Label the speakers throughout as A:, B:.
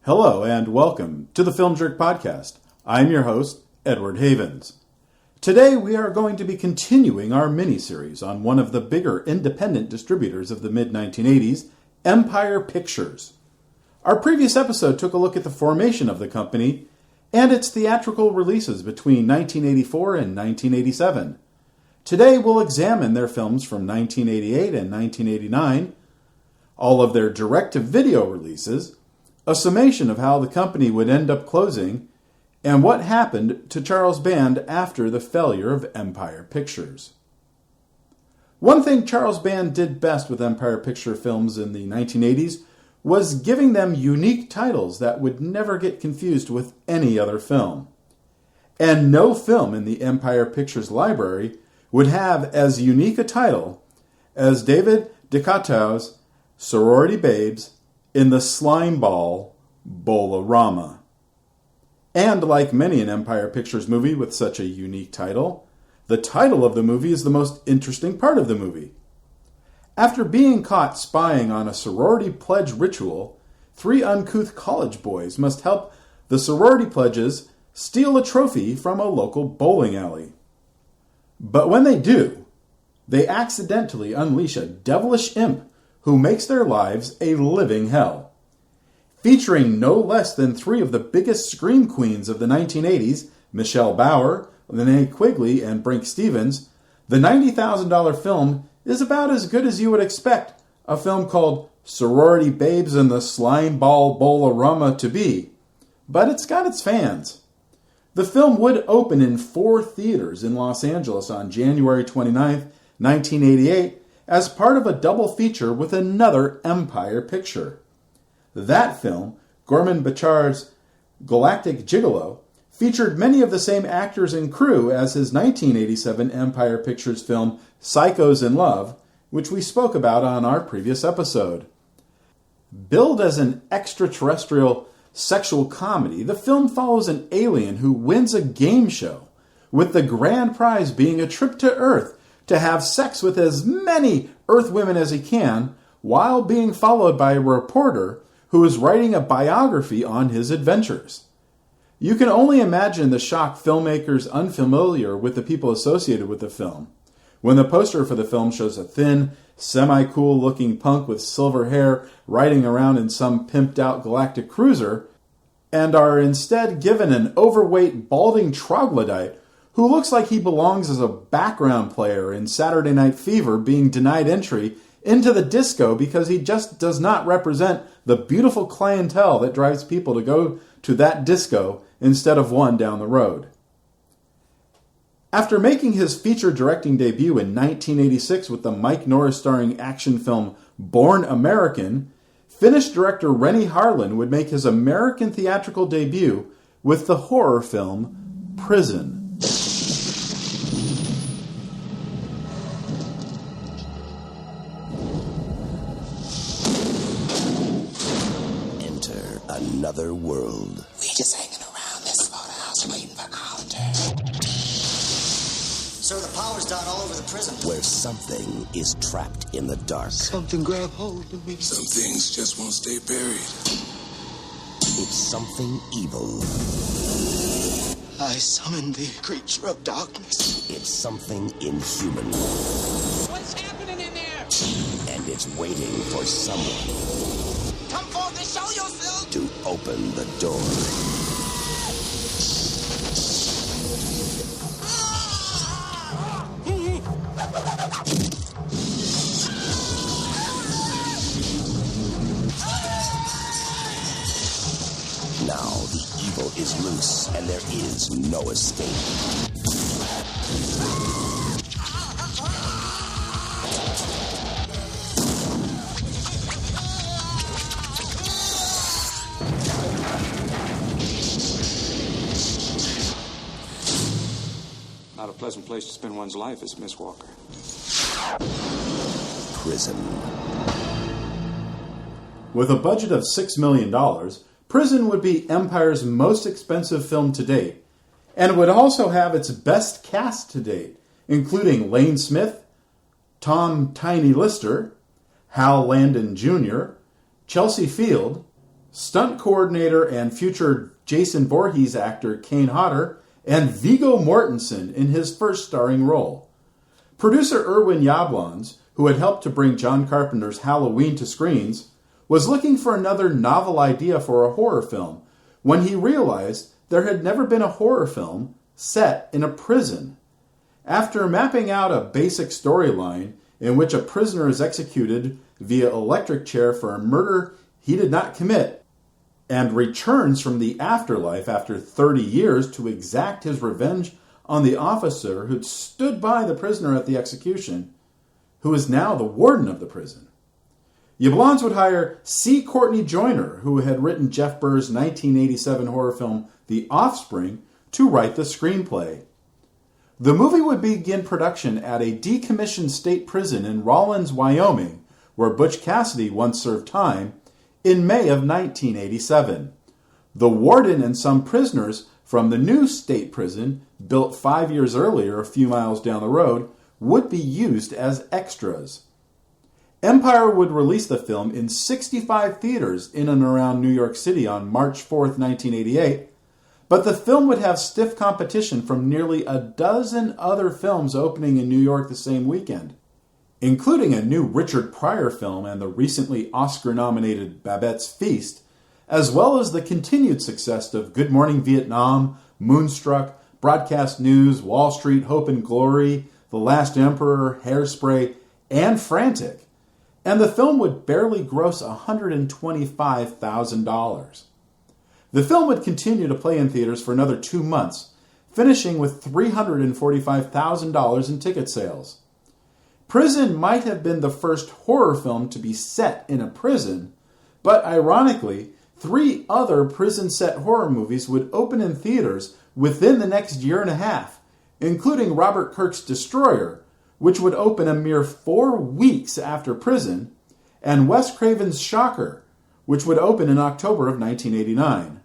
A: Hello and welcome to the Film Jerk Podcast. I'm your host, Edward Havens. Today we are going to be continuing our mini-series on one of the bigger independent distributors of the mid-1980s, Empire Pictures. Our previous episode took a look at the formation of the company and its theatrical releases between 1984 and 1987. Today we'll examine their films from 1988 and 1989, all of their direct-to-video releases, a summation of how the company would end up closing, and what happened to Charles Band after the failure of Empire Pictures. One thing Charles Band did best with Empire Picture films in the 1980s was giving them unique titles that would never get confused with any other film. And no film in the Empire Pictures library would have as unique a title as David DeCoteau's Sorority Babes in the Slime Ball Bowl-O-Rama. And like many an Empire Pictures movie with such a unique title, the title of the movie is the most interesting part of the movie. After being caught spying on a sorority pledge ritual, three uncouth college boys must help the sorority pledges steal a trophy from a local bowling alley. But when they do, they accidentally unleash a devilish imp who makes their lives a living hell. Featuring no less than three of the biggest scream queens of the 1980s, Michelle Bauer, Linnea Quigley, and Brinke Stevens, the $90,000 film is about as good as you would expect a film called Sorority Babes in the Slime Ball Bowl-O-Rama to be. But it's got its fans. The film would open in 4 theaters in Los Angeles on January 29, 1988, as part of a double feature with another Empire picture. That film, Gorman Bechard's Galactic Gigolo, featured many of the same actors and crew as his 1987 Empire Pictures film Psychos in Love, which we spoke about on our previous episode. Billed as an extraterrestrial sexual comedy, the film follows an alien who wins a game show, with the grand prize being a trip to Earth to have sex with as many Earth women as he can, while being followed by a reporter who is writing a biography on his adventures. You can only imagine the shock filmmakers unfamiliar with the people associated with the film when the poster for the film shows a thin, semi-cool looking punk with silver hair riding around in some pimped out galactic cruiser, and are instead given an overweight, balding troglodyte who looks like he belongs as a background player in Saturday Night Fever being denied entry into the disco because he just does not represent the beautiful clientele that drives people to go to that disco instead of one down the road. After making his feature directing debut in 1986 with the Mike Norris starring action film Born American, Finnish director Renny Harlin would make his American theatrical debut with the horror film Prison.
B: Enter another world.
C: We just hanging around this slaughterhouse waiting for our turn. Sir, the power's down all over the prison.
B: Where something is trapped in the dark.
C: Something grab hold of me.
D: Some things just won't stay buried.
B: It's something evil.
C: I summon the creature of darkness.
B: It's something inhuman.
E: What's happening in there?
B: And it's waiting for someone
C: Come forth and show yourself.
B: to open the door. Now the evil is loose and there is no escape.
F: Not a pleasant place to spend one's life, is Miss Walker.
B: Prison.
A: With a budget of $6 million, Prison would be Empire's most expensive film to date, and would also have its best cast to date, including Lane Smith, Tom Tiny Lister, Hal Landon Jr., Chelsea Field, stunt coordinator and future Jason Voorhees actor Kane Hodder, and Viggo Mortensen in his first starring role. Producer Irwin Yablans, who had helped to bring John Carpenter's Halloween to screens, was looking for another novel idea for a horror film when he realized there had never been a horror film set in a prison. After mapping out a basic storyline in which a prisoner is executed via electric chair for a murder he did not commit and returns from the afterlife after 30 years to exact his revenge on the officer who'd stood by the prisoner at the execution, who is now the warden of the prison, Yablans would hire C. Courtney Joyner, who had written Jeff Burr's 1987 horror film The Offspring, to write the screenplay. The movie would begin production at a decommissioned state prison in Rawlins, Wyoming, where Butch Cassidy once served time, in May of 1987. The warden and some prisoners from the new state prison, built 5 years earlier a few miles down the road, would be used as extras. Empire would release the film in 65 theaters in and around New York City on March 4th, 1988, but the film would have stiff competition from nearly a dozen other films opening in New York the same weekend, including a new Richard Pryor film and the recently Oscar-nominated Babette's Feast, as well as the continued success of Good Morning Vietnam, Moonstruck, Broadcast News, Wall Street, Hope and Glory, The Last Emperor, Hairspray, and Frantic. And the film would barely gross $125,000. The film would continue to play in theaters for another 2 months, finishing with $345,000 in ticket sales. Prison might have been the first horror film to be set in a prison, but ironically, 3 other prison-set horror movies would open in theaters within the next year and a half, including Robert Kirk's Destroyer, which would open a mere 4 weeks after Prison, and Wes Craven's Shocker, which would open in October of 1989.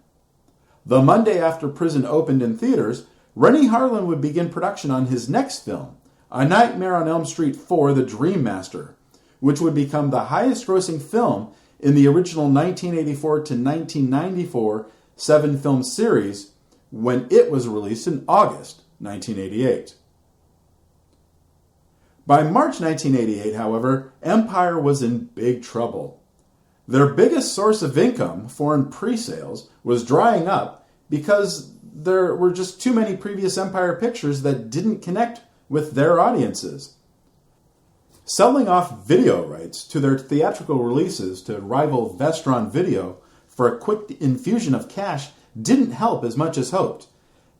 A: The Monday after Prison opened in theaters, Rennie Harlin would begin production on his next film, A Nightmare on Elm Street 4: The Dream Master, which would become the highest-grossing film in the original 1984 to 1994 7-film series when it was released in August 1988. By March 1988, however, Empire was in big trouble. Their biggest source of income, foreign pre-sales, was drying up because there were just too many previous Empire pictures that didn't connect with their audiences. Selling off video rights to their theatrical releases to rival Vestron Video for a quick infusion of cash didn't help as much as hoped,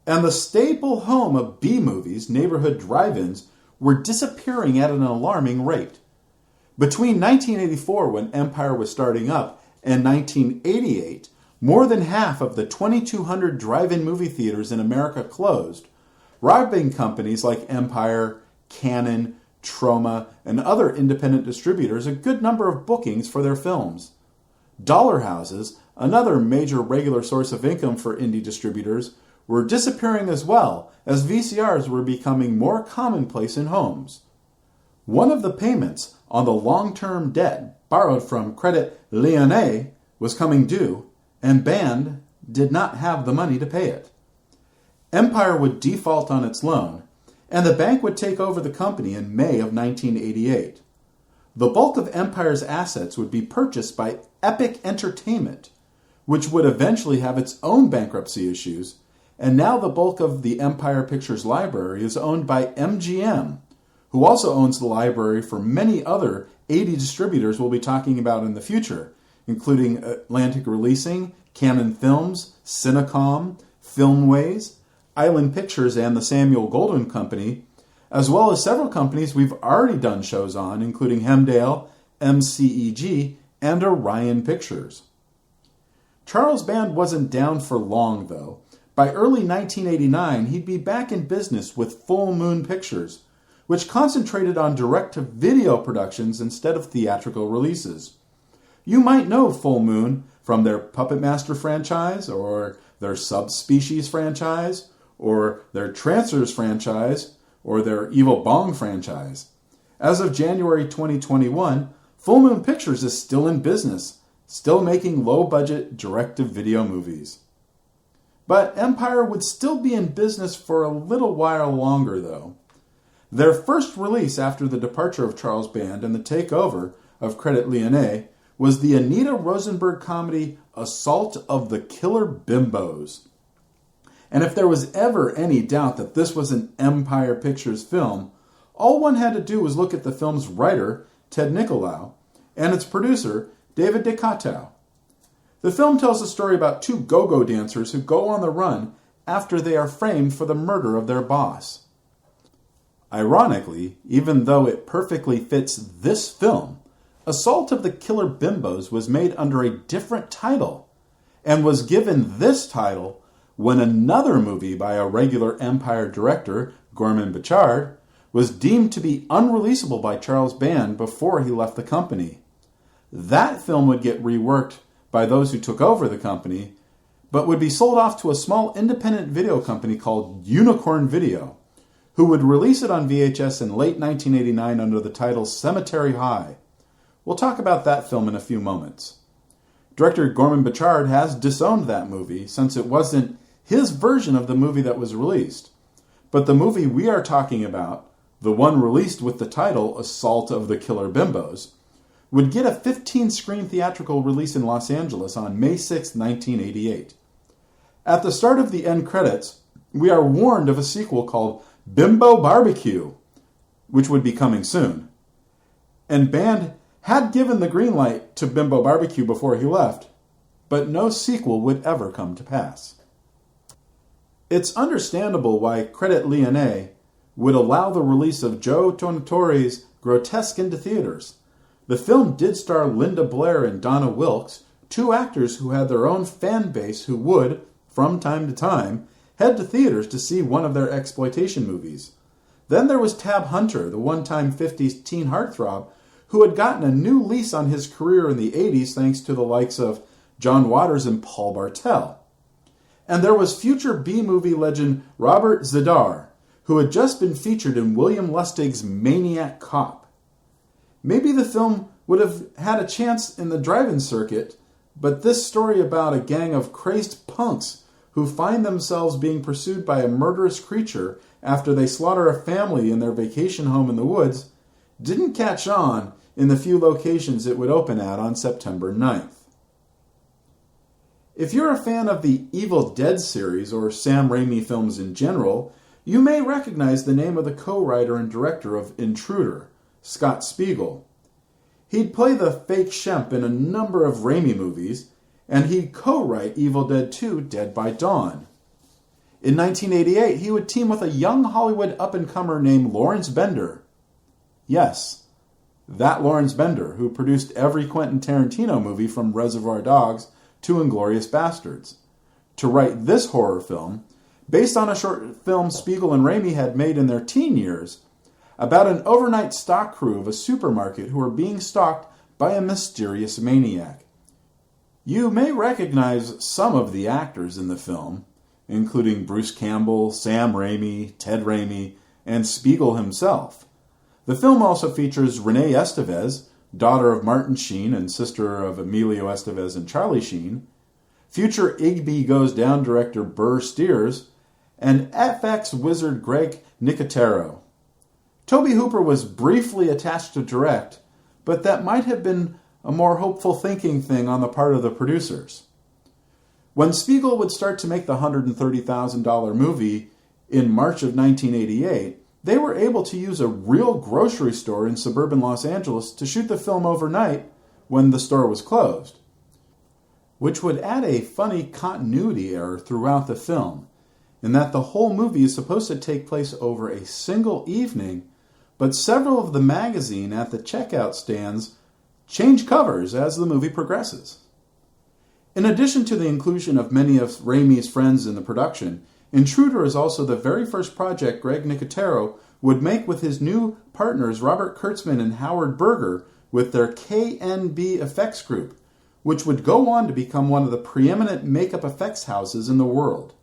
A: and the staple home of B-movies, neighborhood drive-ins, were disappearing at an alarming rate. Between 1984, when Empire was starting up, and 1988, more than half of the 2,200 drive-in movie theaters in America closed, robbing companies like Empire, Canon, Troma, and other independent distributors a good number of bookings for their films. Dollar houses, another major regular source of income for indie distributors, were disappearing as well as VCRs were becoming more commonplace in homes. One of the payments on the long-term debt borrowed from Credit Lyonnais was coming due, and Band did not have the money to pay it. Empire would default on its loan, and the bank would take over the company in May of 1988. The bulk of Empire's assets would be purchased by Epic Entertainment, which would eventually have its own bankruptcy issues, and now the bulk of the Empire Pictures library is owned by MGM, who also owns the library for many other 80 distributors we'll be talking about in the future, including Atlantic Releasing, Canon Films, Cinecom, Filmways, Island Pictures, and the Samuel Goldwyn Company, as well as several companies we've already done shows on, including Hemdale, MCEG, and Orion Pictures. Charles Band wasn't down for long, though. By early 1989, he'd be back in business with Full Moon Pictures, which concentrated on direct-to-video productions instead of theatrical releases. You might know Full Moon from their Puppet Master franchise, or their Subspecies franchise, or their Trancers franchise, or their Evil Bong franchise. As of January 2021, Full Moon Pictures is still in business, still making low-budget direct-to-video movies. But Empire would still be in business for a little while longer, though. Their first release after the departure of Charles Band and the takeover of Credit Lyonnais was the Anita Rosenberg comedy Assault of the Killer Bimbos. And if there was ever any doubt that this was an Empire Pictures film, all one had to do was look at the film's writer, Ted Nicolau, and its producer, David DeCoteau. The film tells a story about two go-go dancers who go on the run after they are framed for the murder of their boss. Ironically, even though it perfectly fits this film, Assault of the Killer Bimbos was made under a different title, and was given this title when another movie by a regular Empire director, Gorman Bechard, was deemed to be unreleasable by Charles Band before he left the company. That film would get reworked by those who took over the company, but would be sold off to a small independent video company called Unicorn Video, who would release it on VHS in late 1989 under the title Cemetery High. We'll talk about that film in a few moments. Director Gorman Bechard has disowned that movie since it wasn't his version of the movie that was released. But the movie we are talking about, the one released with the title Assault of the Killer Bimbos, would get a 15-screen theatrical release in Los Angeles on May 6, 1988. At the start of the end credits, we are warned of a sequel called Bimbo Barbecue, which would be coming soon. And Band had given the green light to Bimbo Barbecue before he left, but no sequel would ever come to pass. It's understandable why Credit Lyonnais would allow the release of Joe Tornatore's Grotesque into theaters. The film did star Linda Blair and Donna Wilkes, two actors who had their own fan base who would, from time to time, head to theaters to see one of their exploitation movies. Then there was Tab Hunter, the one-time 50s teen heartthrob, who had gotten a new lease on his career in the 80s thanks to the likes of John Waters and Paul Bartel. And there was future B-movie legend Robert Z'Dar, who had just been featured in William Lustig's Maniac Cop. Maybe the film would have had a chance in the drive-in circuit, but this story about a gang of crazed punks who find themselves being pursued by a murderous creature after they slaughter a family in their vacation home in the woods didn't catch on in the few locations it would open at on September 9th. If you're a fan of the Evil Dead series or Sam Raimi films in general, you may recognize the name of the co-writer and director of Intruder, Scott Spiegel. He'd play the fake Shemp in a number of Raimi movies, and he'd co-write Evil Dead 2, Dead by Dawn. In 1988, he would team with a young Hollywood up-and-comer named Lawrence Bender. Yes, that Lawrence Bender, who produced every Quentin Tarantino movie from Reservoir Dogs to Inglourious Bastards, to write this horror film, based on a short film Spiegel and Raimi had made in their teen years, about an overnight stock crew of a supermarket who are being stalked by a mysterious maniac. You may recognize some of the actors in the film, including Bruce Campbell, Sam Raimi, Ted Raimi, and Spiegel himself. The film also features Renee Estevez, daughter of Martin Sheen and sister of Emilio Estevez and Charlie Sheen, future Igby Goes Down director Burr Steers, and FX wizard Greg Nicotero. Tobe Hooper was briefly attached to direct, but that might have been a more hopeful thinking thing on the part of the producers. When Spiegel would start to make the $130,000 movie in March of 1988, they were able to use a real grocery store in suburban Los Angeles to shoot the film overnight when the store was closed, which would add a funny continuity error throughout the film, in that the whole movie is supposed to take place over a single evening, but several of the magazine at the checkout stands change covers as the movie progresses. In addition to the inclusion of many of Raimi's friends in the production, Intruder is also the very first project Greg Nicotero would make with his new partners Robert Kurtzman and Howard Berger with their KNB Effects Group, which would go on to become one of the preeminent makeup effects houses in the world.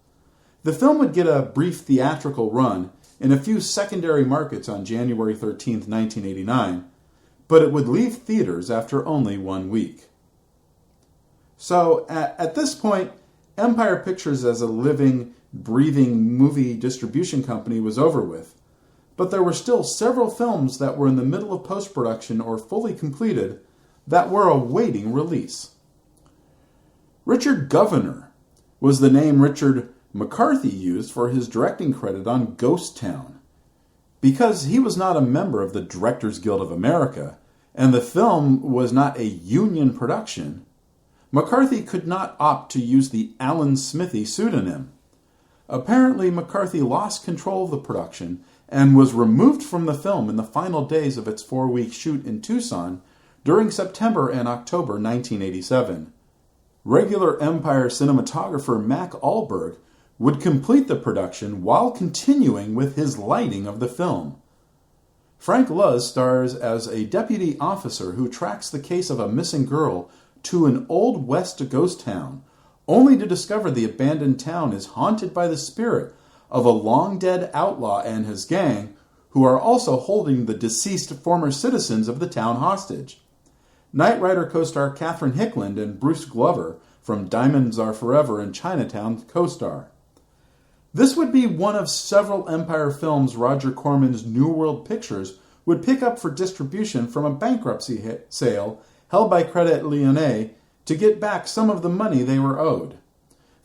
A: The film would get a brief theatrical run in a few secondary markets on January 13, 1989, but it would leave theaters after only 1 week. So at this point, Empire Pictures as a living, breathing movie distribution company was over with. But there were still several films that were in the middle of post-production or fully completed that were awaiting release. Richard Governor was the name Richard McCarthy used for his directing credit on Ghost Town. Because he was not a member of the Directors Guild of America, and the film was not a union production, McCarthy could not opt to use the Alan Smithy pseudonym. Apparently, McCarthy lost control of the production and was removed from the film in the final days of its 4-week shoot in Tucson during September and October 1987. Regular Empire cinematographer Mac Ahlberg would complete the production while continuing with his lighting of the film. Frank Luz stars as a deputy officer who tracks the case of a missing girl to an Old West ghost town, only to discover the abandoned town is haunted by the spirit of a long-dead outlaw and his gang, who are also holding the deceased former citizens of the town hostage. Knight Rider co-star Catherine Hickland and Bruce Glover from Diamonds Are Forever and Chinatown co-star. This would be one of several Empire films Roger Corman's New World Pictures would pick up for distribution from a bankruptcy sale held by Credit Lyonnais to get back some of the money they were owed.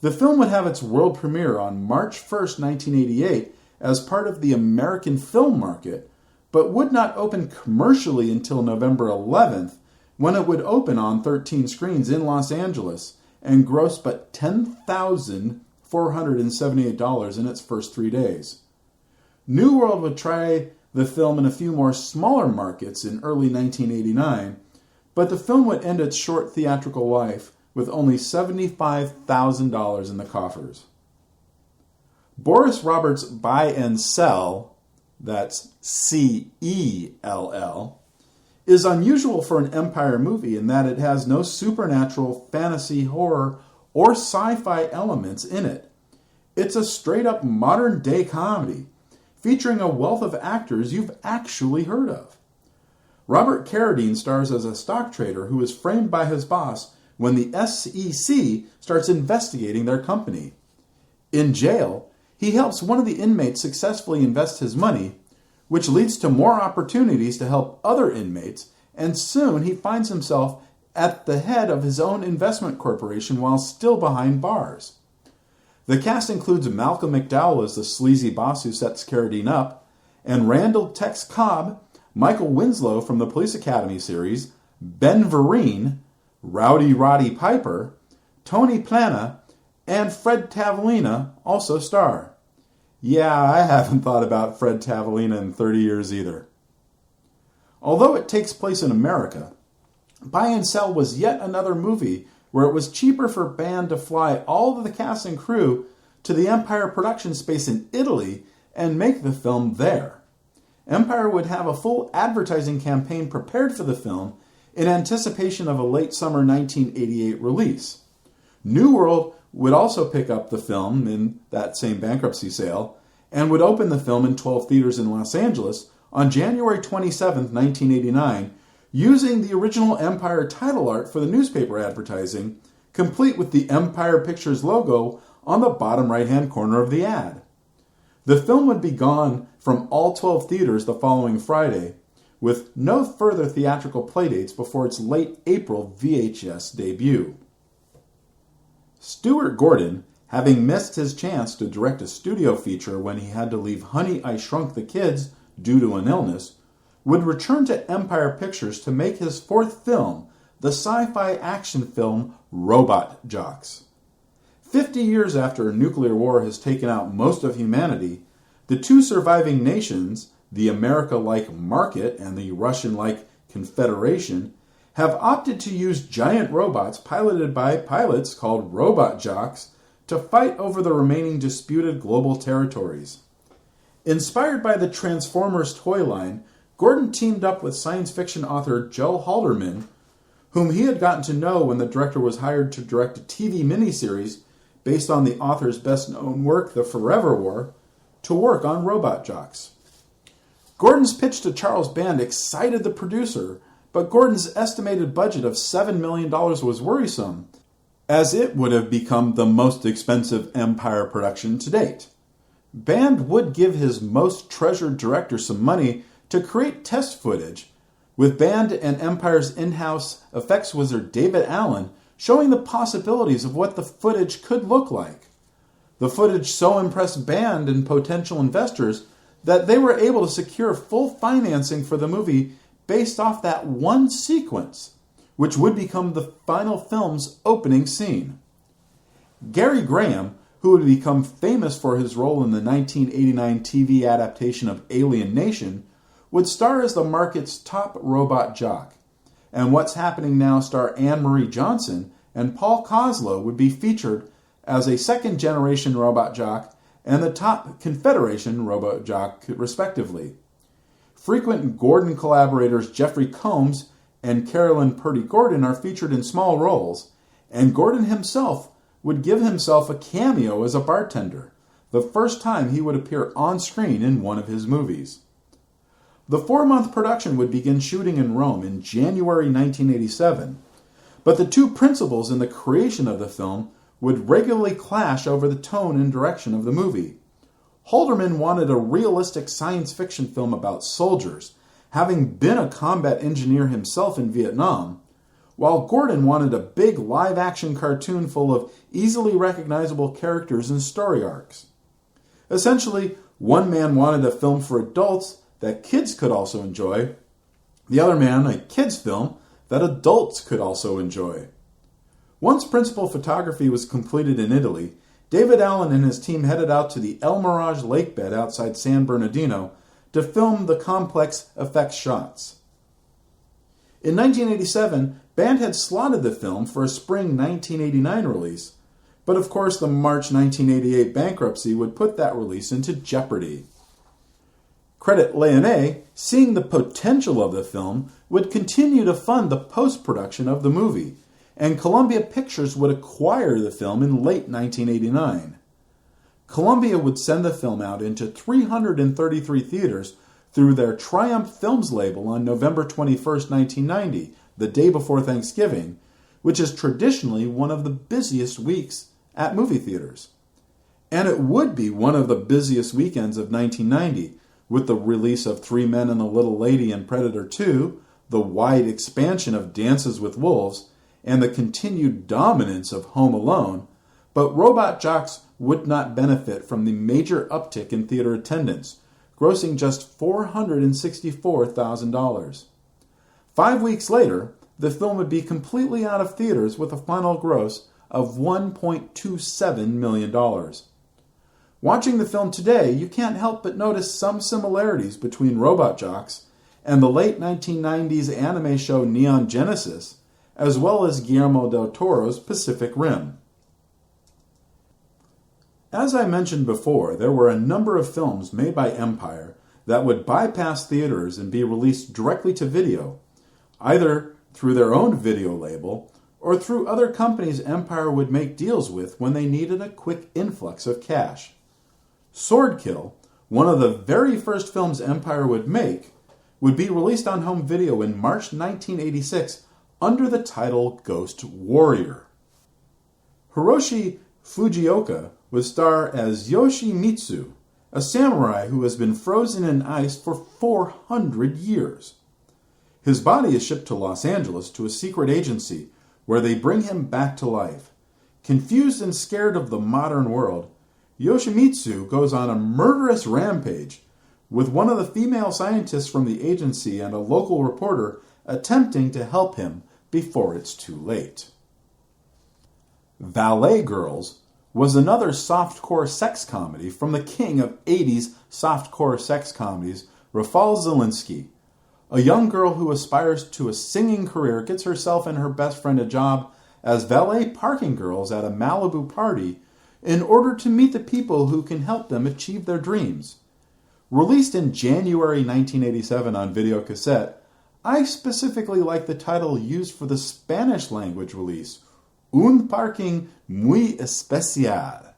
A: The film would have its world premiere on March 1st, 1988 as part of the American film market, but would not open commercially until November 11th, when it would open on 13 screens in Los Angeles and gross but $10,478 in its first 3 days. New World would try the film in a few more smaller markets in early 1989, but the film would end its short theatrical life with only $75,000 in the coffers. Boris Roberts' Buy and Sell, that's C-E-L-L, is unusual for an Empire movie in that it has no supernatural, fantasy, horror, or sci-fi elements in it. It's a straight-up modern-day comedy, featuring a wealth of actors you've actually heard of. Robert Carradine stars as a stock trader who is framed by his boss when the SEC starts investigating their company. In jail, he helps one of the inmates successfully invest his money, which leads to more opportunities to help other inmates, and soon he finds himself at the head of his own investment corporation while still behind bars. The cast includes Malcolm McDowell as the sleazy boss who sets Carradine up, and Randall Tex Cobb, Michael Winslow from the Police Academy series, Ben Vereen, Rowdy Roddy Piper, Tony Plana, and Fred Tavolina also star. Yeah, I haven't thought about Fred Tavolina in 30 years either. Although it takes place in America, Buy and Sell was yet another movie where it was cheaper for band to fly all of the cast and crew to the Empire production space in Italy and make the film there. Empire would have a full advertising campaign prepared for the film in anticipation of a late summer 1988 release. New World would also pick up the film in that same bankruptcy sale and would open the film in 12 theaters in Los Angeles on January 27, 1989, using the original Empire title art for the newspaper advertising, complete with the Empire Pictures logo on the bottom right-hand corner of the ad. The film would be gone from all 12 theaters the following Friday, with no further theatrical playdates before its late April VHS debut. Stuart Gordon, having missed his chance to direct a studio feature when he had to leave Honey, I Shrunk the Kids due to an illness, would return to Empire Pictures to make his fourth film, the sci-fi action film Robot Jox. 50 years after a nuclear war has taken out most of humanity, the two surviving nations, the America-like Market and the Russian-like Confederation, have opted to use giant robots piloted by pilots called Robot Jox to fight over the remaining disputed global territories. Inspired by the Transformers toy line, Gordon teamed up with science fiction author Joe Haldeman, whom he had gotten to know when the director was hired to direct a TV miniseries based on the author's best-known work, The Forever War, to work on Robot Jox. Gordon's pitch to Charles Band excited the producer, but Gordon's estimated budget of $7 million was worrisome, as it would have become the most expensive Empire production to date. Band would give his most treasured director some money to create test footage, with Band and Empire's in-house effects wizard David Allen showing the possibilities of what the footage could look like. The footage so impressed Band and potential investors that they were able to secure full financing for the movie based off that one sequence, which would become the final film's opening scene. Gary Graham, who would become famous for his role in the 1989 TV adaptation of Alien Nation, would star as the market's top robot jock. And What's Happening Now star Anne-Marie Johnson and Paul Koslow would be featured as a second-generation robot jock and the top Confederation robot jock, respectively. Frequent Gordon collaborators Jeffrey Combs and Carolyn Purdy Gordon are featured in small roles, and Gordon himself would give himself a cameo as a bartender, the first time he would appear on screen in one of his movies. The 4-month production would begin shooting in Rome in January 1987, but the two principals in the creation of the film would regularly clash over the tone and direction of the movie. Holderman wanted a realistic science fiction film about soldiers, having been a combat engineer himself in Vietnam, while Gordon wanted a big live-action cartoon full of easily recognizable characters and story arcs. Essentially, one man wanted a film for adults that kids could also enjoy, the other man a kids' film that adults could also enjoy. Once principal photography was completed in Italy, David Allen and his team headed out to the El Mirage lake bed outside San Bernardino to film the complex effects shots. In 1987, Band had slotted the film for a spring 1989 release, but of course the March 1988 bankruptcy would put that release into jeopardy. Credit Leone, seeing the potential of the film, would continue to fund the post-production of the movie, and Columbia Pictures would acquire the film in late 1989. Columbia would send the film out into 333 theaters through their Triumph Films label on November 21, 1990, the day before Thanksgiving, which is traditionally one of the busiest weeks at movie theaters. And it would be one of the busiest weekends of 1990, with the release of Three Men and a Little Lady and Predator 2, the wide expansion of Dances with Wolves, and the continued dominance of Home Alone, but Robot Jocks would not benefit from the major uptick in theater attendance, grossing just $464,000. 5 weeks later, the film would be completely out of theaters with a final gross of $1.27 million. Watching the film today, you can't help but notice some similarities between Robot Jocks and the late 1990s anime show Neon Genesis, as well as Guillermo del Toro's Pacific Rim. As I mentioned before, there were a number of films made by Empire that would bypass theaters and be released directly to video, either through their own video label or through other companies Empire would make deals with when they needed a quick influx of cash. Swordkill, one of the very first films Empire would make, would be released on home video in March 1986 under the title Ghost Warrior. Hiroshi Fujioka would star as Yoshimitsu, a samurai who has been frozen in ice for 400 years. His body is shipped to Los Angeles to a secret agency where they bring him back to life. Confused and scared of the modern world, Yoshimitsu goes on a murderous rampage, with one of the female scientists from the agency and a local reporter attempting to help him before it's too late. Valet Girls was another softcore sex comedy from the king of 80s softcore sex comedies, Rafal Zelinsky. A young girl who aspires to a singing career gets herself and her best friend a job as valet parking girls at a Malibu party in order to meet the people who can help them achieve their dreams. Released in January 1987 on videocassette, I specifically like the title used for the Spanish language release, Un Parking Muy Especial.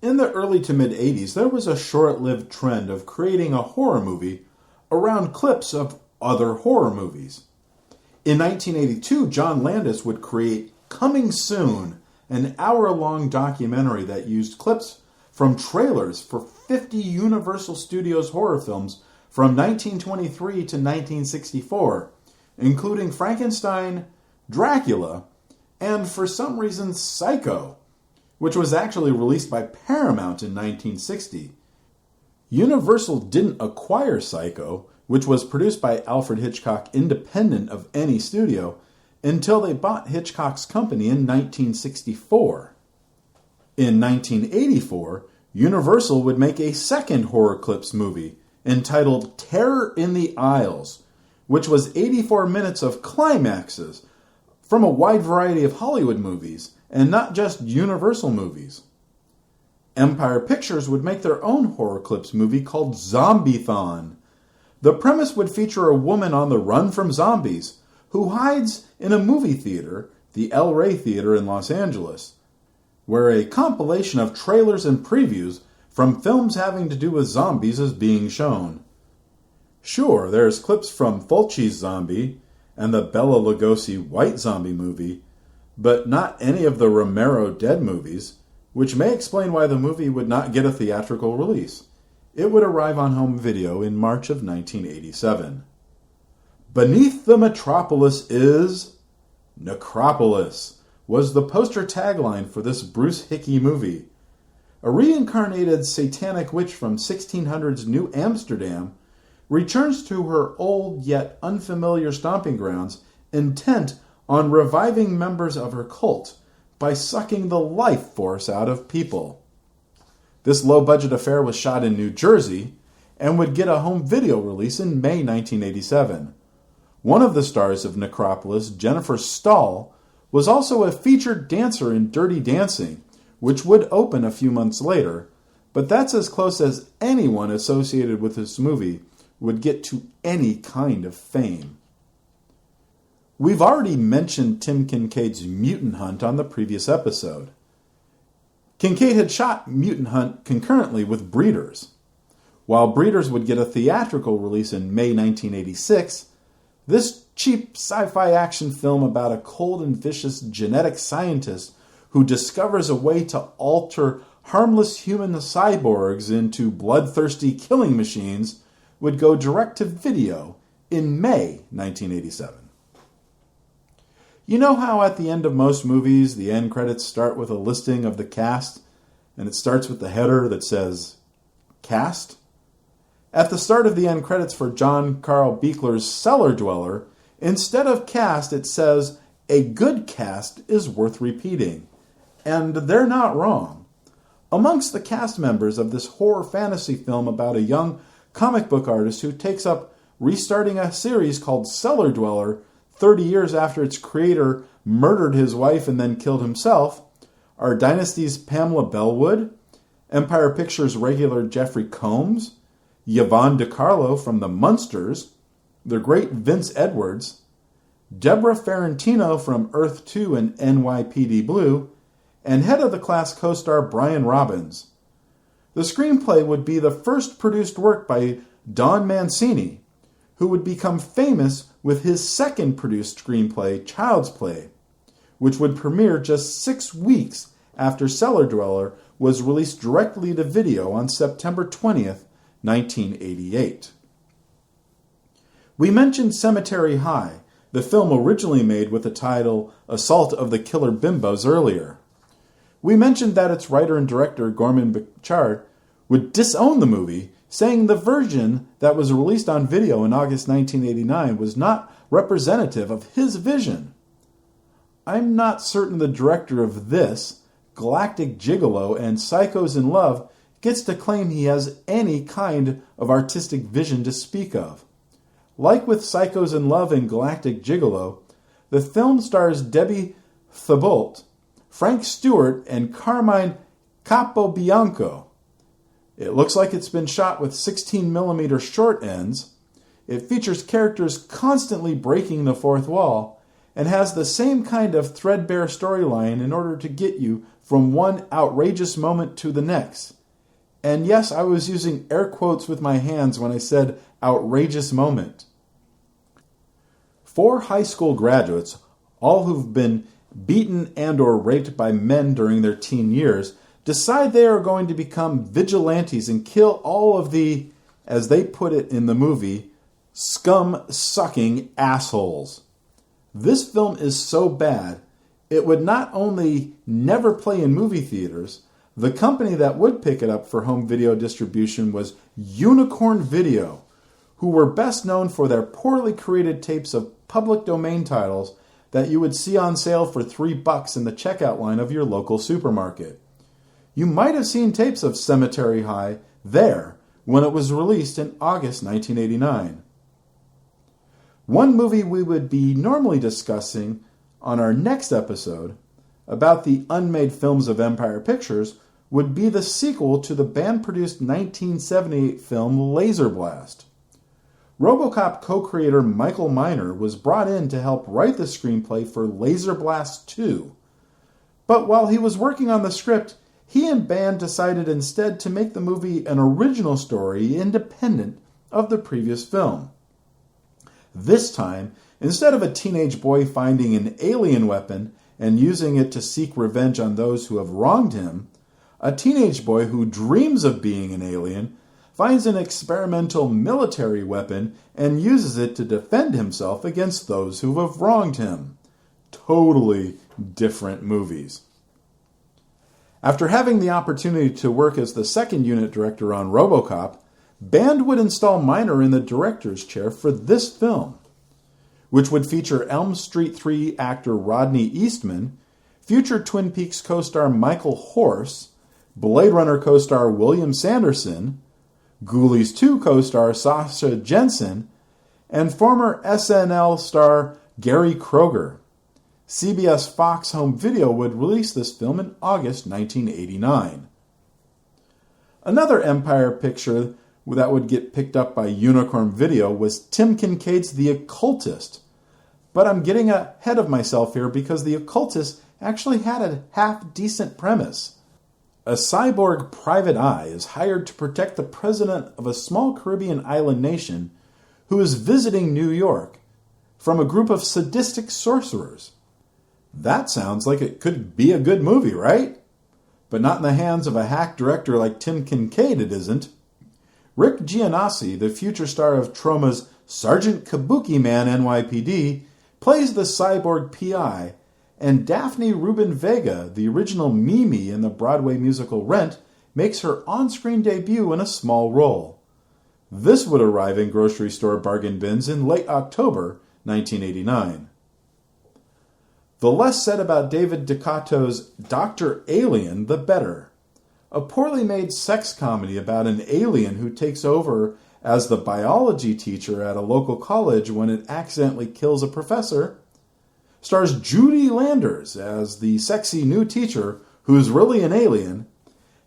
A: In the early to mid-80s, there was a short-lived trend of creating a horror movie around clips of other horror movies. In 1982, John Landis would create Coming Soon, an hour-long documentary that used clips from trailers for 50 Universal Studios horror films from 1923 to 1964, including Frankenstein, Dracula, and for some reason Psycho, which was actually released by Paramount in 1960. Universal didn't acquire Psycho, which was produced by Alfred Hitchcock independent of any studio, until they bought Hitchcock's company in 1964. In 1984, Universal would make a second horror clips movie entitled Terror in the Isles, which was 84 minutes of climaxes from a wide variety of Hollywood movies, and not just Universal movies. Empire Pictures would make their own horror clips movie called Zombie-thon. The premise would feature a woman on the run from zombies who hides in a movie theater, the El Rey Theater in Los Angeles, where a compilation of trailers and previews from films having to do with zombies is being shown. Sure, there's clips from Fulci's Zombie and the Bela Lugosi White Zombie movie, but not any of the Romero Dead movies, which may explain why the movie would not get a theatrical release. It would arrive on home video in March of 1987. Beneath the Metropolis is Necropolis, was the poster tagline for this Bruce Hickey movie. A reincarnated satanic witch from 1600s New Amsterdam returns to her old yet unfamiliar stomping grounds, intent on reviving members of her cult by sucking the life force out of people. This low-budget affair was shot in New Jersey and would get a home video release in May 1987. One of the stars of Necropolis, Jennifer Stahl, was also a featured dancer in Dirty Dancing, which would open a few months later, but that's as close as anyone associated with this movie would get to any kind of fame. We've already mentioned Tim Kincaid's Mutant Hunt on the previous episode. Kincaid had shot Mutant Hunt concurrently with Breeders. While Breeders would get a theatrical release in May 1986, this cheap sci-fi action film about a cold and vicious genetic scientist who discovers a way to alter harmless human cyborgs into bloodthirsty killing machines would go direct to video in May 1987. You know how at the end of most movies, the end credits start with a listing of the cast, and it starts with the header that says, Cast? At the start of the end credits for John Carl Buechler's Cellar Dweller, instead of cast, it says, a good cast is worth repeating. And they're not wrong. Amongst the cast members of this horror fantasy film about a young comic book artist who takes up restarting a series called Cellar Dweller 30 years after its creator murdered his wife and then killed himself, are Dynasty's Pamela Bellwood, Empire Pictures regular Jeffrey Combs, Yvonne DiCarlo from The Munsters, the great Vince Edwards, Deborah Ferrantino from Earth 2 and NYPD Blue, and head of the class co-star Brian Robbins. The screenplay would be the first produced work by Don Mancini, who would become famous with his second produced screenplay, Child's Play, which would premiere just 6 weeks after Cellar Dweller was released directly to video on September 20th, 1988. We mentioned Cemetery High, the film originally made with the title Assault of the Killer Bimbos earlier. We mentioned that its writer and director, Gorman Bechard, would disown the movie, saying the version that was released on video in August 1989 was not representative of his vision. I'm not certain the director of this, Galactic Gigolo, and Psychos in Love gets to claim he has any kind of artistic vision to speak of. Like with Psychos in Love and Galactic Gigolo, the film stars Debbie Thibault, Frank Stewart, and Carmine Capobianco. It looks like it's been shot with 16mm short ends. It features characters constantly breaking the fourth wall and has the same kind of threadbare storyline in order to get you from one outrageous moment to the next. And yes, I was using air quotes with my hands when I said outrageous moment. 4 high school graduates, all who've been beaten and or raped by men during their teen years, decide they are going to become vigilantes and kill all of the, as they put it in the movie, scum-sucking assholes. This film is so bad, it would not only never play in movie theaters, the company that would pick it up for home video distribution was Unicorn Video, who were best known for their poorly created tapes of public domain titles that you would see on sale for $3 in the checkout line of your local supermarket. You might have seen tapes of Cemetery High there when it was released in August 1989. One movie we would be normally discussing on our next episode about the unmade films of Empire Pictures would be the sequel to the band-produced 1978 film Laser Blast. RoboCop co-creator Michael Miner was brought in to help write the screenplay for Laser Blast 2. But while he was working on the script, he and band decided instead to make the movie an original story independent of the previous film. This time, instead of a teenage boy finding an alien weapon and using it to seek revenge on those who have wronged him, a teenage boy who dreams of being an alien finds an experimental military weapon and uses it to defend himself against those who have wronged him. Totally different movies. After having the opportunity to work as the second unit director on RoboCop, Band would install Miner in the director's chair for this film, which would feature Elm Street 3 actor Rodney Eastman, future Twin Peaks co-star Michael Horse, Blade Runner co-star William Sanderson, Ghoulies 2 co-star Sasha Jensen, and former SNL star Gary Kroger. CBS Fox Home Video would release this film in August 1989. Another Empire picture that would get picked up by Unicorn Video was Tim Kincaid's The Occultist. But I'm getting ahead of myself here because The Occultist actually had a half-decent premise. A cyborg private eye is hired to protect the president of a small Caribbean island nation who is visiting New York from a group of sadistic sorcerers. That sounds like it could be a good movie, right? But not in the hands of a hack director like Tim Kincaid, it isn't. Rick Giannossi, the future star of Troma's Sergeant Kabuki Man NYPD, plays the cyborg PI, and Daphne Rubin Vega, the original Mimi in the Broadway musical Rent, makes her on-screen debut in a small role. This would arrive in grocery store bargain bins in late October 1989. The less said about David DeCoteau's Dr. Alien, the better. A poorly made sex comedy about an alien who takes over as the biology teacher at a local college when it accidentally kills a professor, stars Judy Landers as the sexy new teacher who's really an alien,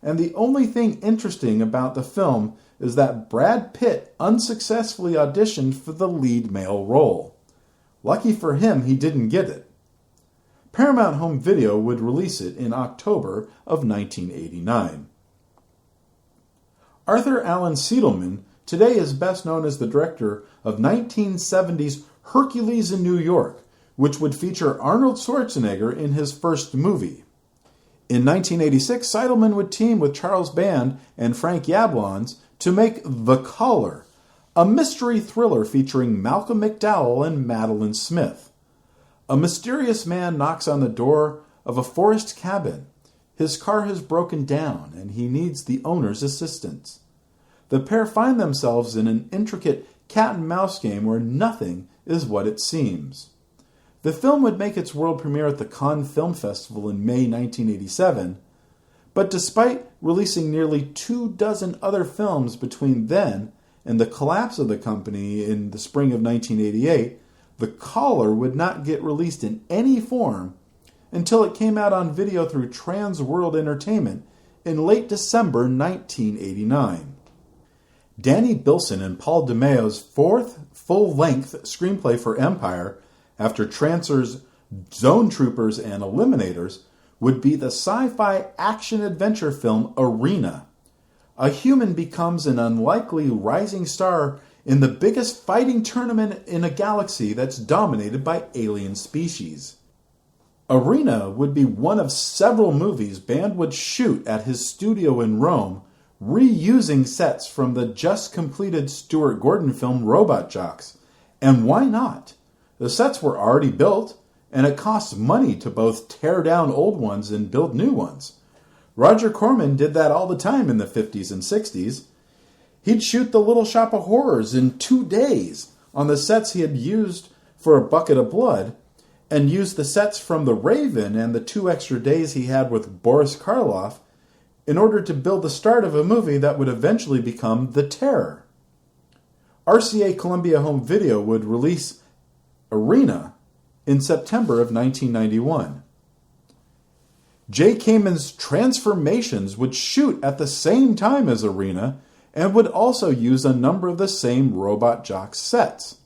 A: and the only thing interesting about the film is that Brad Pitt unsuccessfully auditioned for the lead male role. Lucky for him, he didn't get it. Paramount Home Video would release it in October of 1989. Arthur Allen Seidelman today is best known as the director of 1970's Hercules in New York, which would feature Arnold Schwarzenegger in his first movie. In 1986, Seidelman would team with Charles Band and Frank Yablons to make The Caller, a mystery thriller featuring Malcolm McDowell and Madeline Smith. A mysterious man knocks on the door of a forest cabin. His car has broken down and he needs the owner's assistance. The pair find themselves in an intricate cat-and-mouse game where nothing is what it seems. The film would make its world premiere at the Cannes Film Festival in May 1987, but despite releasing nearly 24 other films between then and the collapse of the company in the spring of 1988, The Caller would not get released in any form until it came out on video through Trans World Entertainment in late December 1989. Danny Bilson and Paul DeMeo's fourth full-length screenplay for Empire, after Trancer's Zone Troopers and Eliminators, would be the sci-fi action-adventure film Arena. A human becomes an unlikely rising star in the biggest fighting tournament in a galaxy that's dominated by alien species. Arena would be one of several movies Band would shoot at his studio in Rome, reusing sets from the just-completed Stuart Gordon film Robot Jox. And why not? The sets were already built, and it costs money to both tear down old ones and build new ones. Roger Corman did that all the time in the 50s and 60s. He'd shoot The Little Shop of Horrors in 2 days on the sets he had used for A Bucket of Blood, and used the sets from The Raven and the 2 extra days he had with Boris Karloff in order to build the start of a movie that would eventually become The Terror. RCA Columbia Home Video would release Arena in September of 1991. J. Kamen's Transformations would shoot at the same time as Arena and would also use a number of the same Robot Jox sets.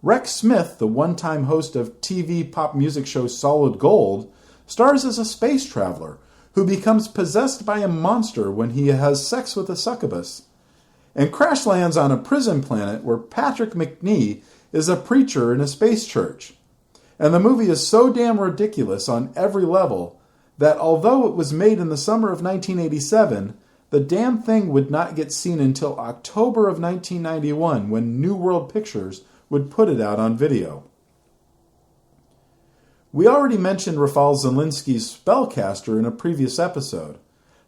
A: Rex Smith, the one-time host of TV pop music show Solid Gold, stars as a space traveler who becomes possessed by a monster when he has sex with a succubus, and crash lands on a prison planet where Patrick McNee is a preacher in a space church. And the movie is so damn ridiculous on every level that although it was made in the summer of 1987, the damn thing would not get seen until October of 1991 when New World Pictures would put it out on video. We already mentioned Rafal Zelinsky's Spellcaster in a previous episode,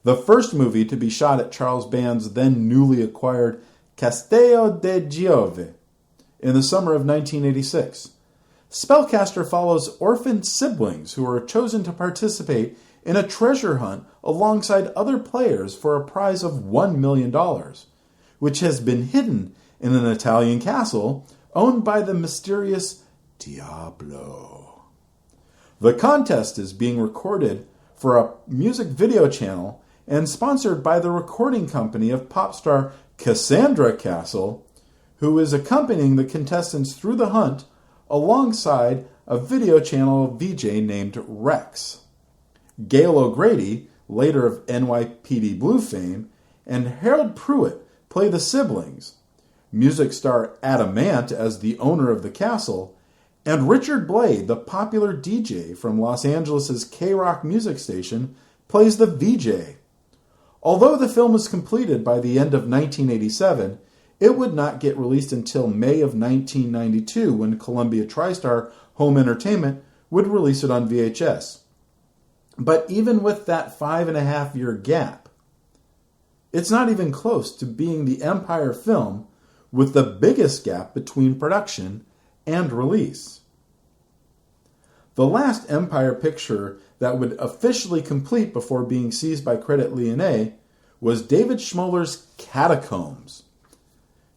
A: the first movie to be shot at Charles Band's then newly acquired Castello de Giove in the summer of 1986. Spellcaster follows orphaned siblings who are chosen to participate in a treasure hunt alongside other players for a prize of $1 million, which has been hidden in an Italian castle owned by the mysterious Diablo. The contest is being recorded for a music video channel and sponsored by the recording company of pop star Cassandra Castle, who is accompanying the contestants through the hunt alongside a video channel VJ named Rex. Gail O'Grady, later of NYPD Blue fame, and Harold Pruitt play the siblings. Music star Adam Ant as the owner of the castle, and Richard Blade, the popular DJ from Los Angeles' K-Rock music station, plays the VJ. Although the film was completed by the end of 1987, it would not get released until May of 1992 when Columbia TriStar Home Entertainment would release it on VHS. But even with that 5.5-year gap, it's not even close to being the Empire film with the biggest gap between production and release. The last Empire picture that would officially complete before being seized by Credit Lyonnais was David Schmoeller's Catacombs.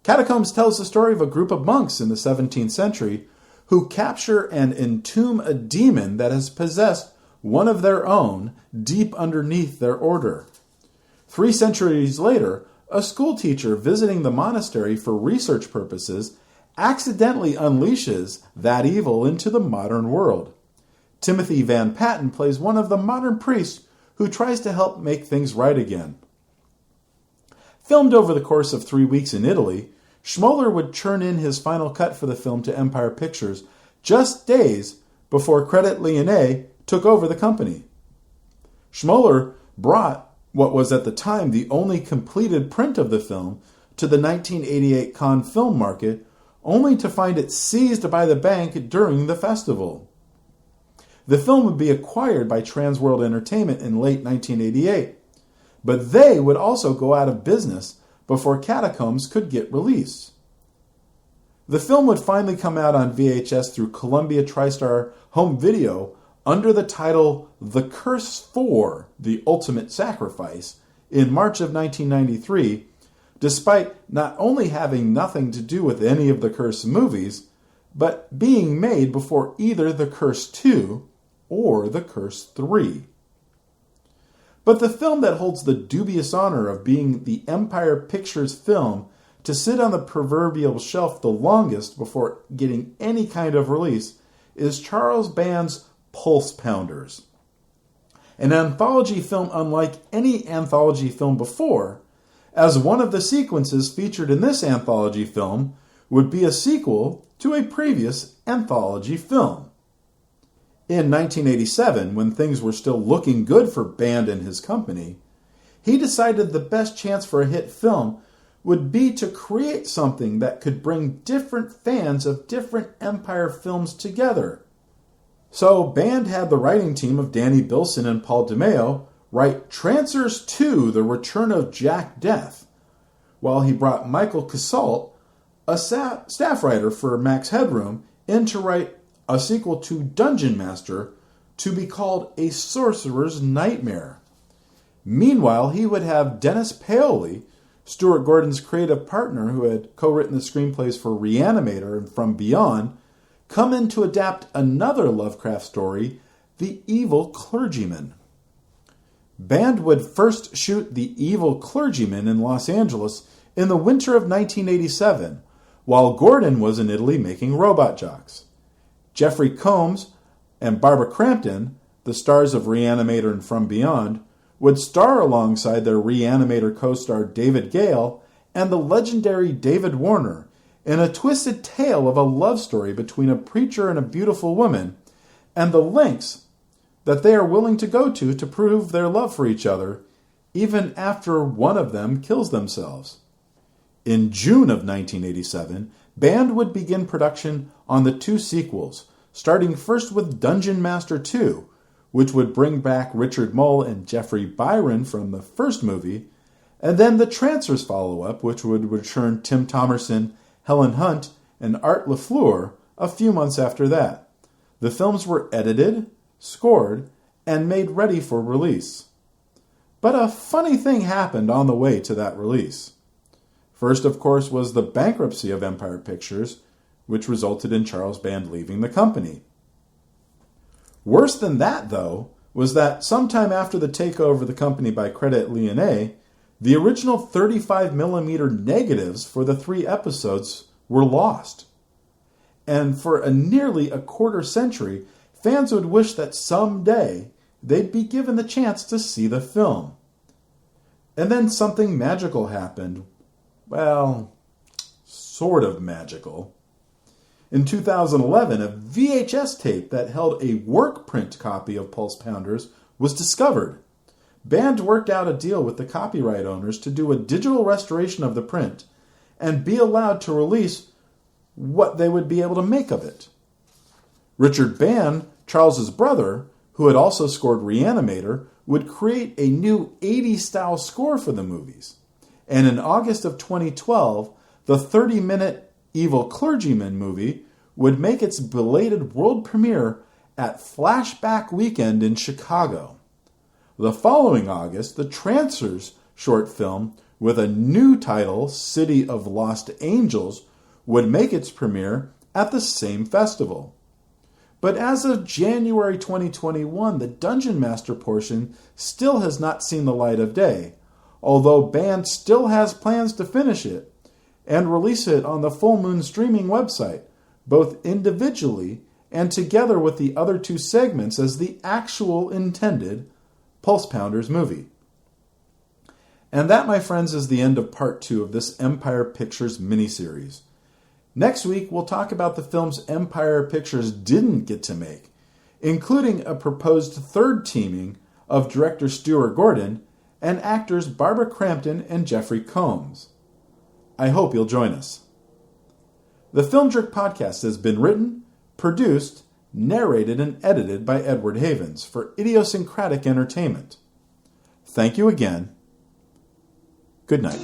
A: Catacombs tells the story of a group of monks in the 17th century who capture and entomb a demon that has possessed one of their own deep underneath their order. 3 centuries later, a schoolteacher visiting the monastery for research purposes accidentally unleashes that evil into the modern world. Timothy Van Patten plays one of the modern priests who tries to help make things right again. Filmed over the course of 3 weeks in Italy, Schmoeller would churn in his final cut for the film to Empire Pictures just days before Credit Lyonnais took over the company. Schmoeller brought what was at the time the only completed print of the film to the 1988 Cannes film market, only to find it seized by the bank during the festival. The film would be acquired by Transworld Entertainment in late 1988, but they would also go out of business before Catacombs could get released. The film would finally come out on VHS through Columbia TriStar Home Video under the title The Curse 4, The Ultimate Sacrifice, in March of 1993, despite not only having nothing to do with any of the Curse movies, but being made before either The Curse 2 or The Curse 3. But the film that holds the dubious honor of being the Empire Pictures film to sit on the proverbial shelf the longest before getting any kind of release is Charles Band's Pulse Pounders. An anthology film unlike any anthology film before, as one of the sequences featured in this anthology film would be a sequel to a previous anthology film. In 1987, when things were still looking good for Band and his company, he decided the best chance for a hit film would be to create something that could bring different fans of different Empire films together. So Band had the writing team of Danny Bilson and Paul DeMeo write Trancers 2, The Return of Jack Death, while he brought Michael Casalt, a staff writer for Max Headroom, in to write a sequel to Dungeon Master to be called A Sorcerer's Nightmare. Meanwhile, he would have Dennis Paoli, Stuart Gordon's creative partner who had co-written the screenplays for Reanimator and From Beyond, come in to adapt another Lovecraft story, The Evil Clergyman. Band would first shoot The Evil Clergyman in Los Angeles in the winter of 1987, while Gordon was in Italy making Robot Jocks. Jeffrey Combs and Barbara Crampton, the stars of Reanimator and From Beyond, would star alongside their Reanimator co-star David Gale and the legendary David Warner in a twisted tale of a love story between a preacher and a beautiful woman, and the lengths that they are willing to go to prove their love for each other, even after one of them kills themselves. In June of 1987, Band would begin production on the 2 sequels, starting first with Dungeon Master 2, which would bring back Richard Mole and Jeffrey Byron from the first movie, and then the Trancers follow-up, which would return Tim Thomerson, Helen Hunt, and Art LaFleur a few months after that. The films were edited, scored, and made ready for release. But a funny thing happened on the way to that release. First, of course, was the bankruptcy of Empire Pictures, which resulted in Charles Band leaving the company. Worse than that, though, was that sometime after the takeover of the company by Credit Lyonnais, the original 35mm negatives for the 3 episodes were lost. And for nearly a quarter century, fans would wish that someday they'd be given the chance to see the film. And then something magical happened. Well, sort of magical. In 2011, a VHS tape that held a work print copy of Pulse Pounders was discovered. Band worked out a deal with the copyright owners to do a digital restoration of the print and be allowed to release what they would be able to make of it. Richard Band, Charles's brother, who had also scored Reanimator, would create a new 80s-style score for the movies. And in August of 2012, the 30-minute Evil Clergyman movie would make its belated world premiere at Flashback Weekend in Chicago. The following August, the Trancers short film with a new title, City of Lost Angels, would make its premiere at the same festival. But as of January 2021, the Dungeon Master portion still has not seen the light of day, although Band still has plans to finish it and release it on the Full Moon streaming website, both individually and together with the other 2 segments as the actual intended Pulse Pounders movie. And that, my friends, is the end of part 2 of this Empire Pictures miniseries. Next week, we'll talk about the films Empire Pictures didn't get to make, including a proposed 3rd teaming of director Stuart Gordon and actors Barbara Crampton and Jeffrey Combs. I hope you'll join us. The Film Jerk podcast has been written, produced, narrated, and edited by Edward Havens for Idiosyncratic Entertainment. Thank you again. Good night.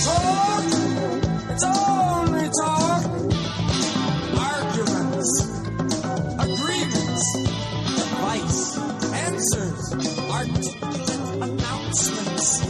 E: Talk! It's only talk! Arguments, agreements, advice, answers, articulate announcements.